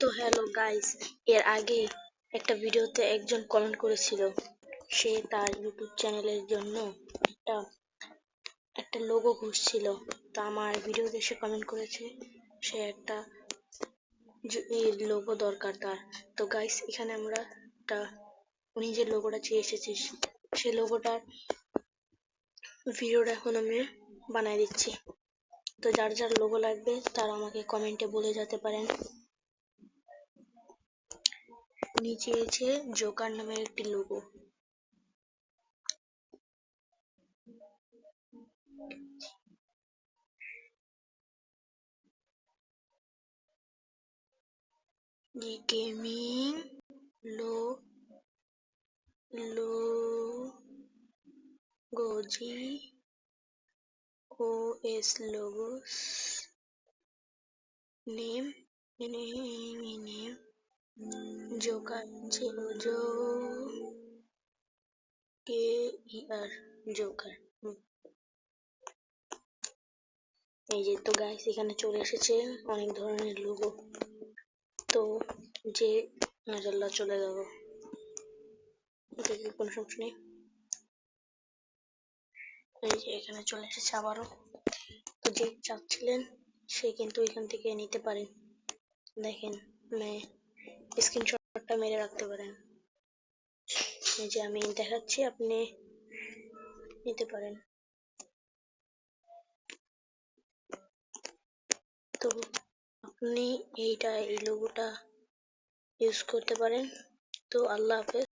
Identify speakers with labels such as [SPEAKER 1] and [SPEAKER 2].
[SPEAKER 1] তো hello guys, এর আগে একটা ভিডিওতে একজন কমেন্ট করেছিল সে তার ইউটিউব চ্যানেলের জন্য একটা একটা লোগো খুঁজছিল। তো আমার ভিডিওতে সে কমেন্ট করেছে সে একটা লোগো দরকার তার। তো গাইস, এখানে আমরা একটা উনি যে লোগোটা চেয়ে এসেছিস সেই লোগোটার ভিডিওটা এখন আমি বানাই দিচ্ছি। তো যার যার লোগো লাগবে তারা আমাকে কমেন্টে বলে যেতে পারেন। নিচে আছে জোকার নামের একটি লোগো। গেমিং লোগোজি OS logos name Joker Joker এই যে। তো গাইস, এখানে চলে এসেছে অনেক ধরনের লোগো। তো যে নাজাল্লা চলে যাব, কোনো সমস্যা নেই। এই যে এখানে চলে এসেছে আবারও। তো যে চাচ্ছিলেন সে কিন্তু এখান থেকে নিতে পারেন। দেখেন, স্ক্রিনশটটা মেরে রাখতে পারেন। এই যে আমি দেখাচ্ছি, আপনি নিতে পারেন। তো আপনি এই লোগোটা ইউজ করতে পারেন। তো আল্লাহ হাফেজ।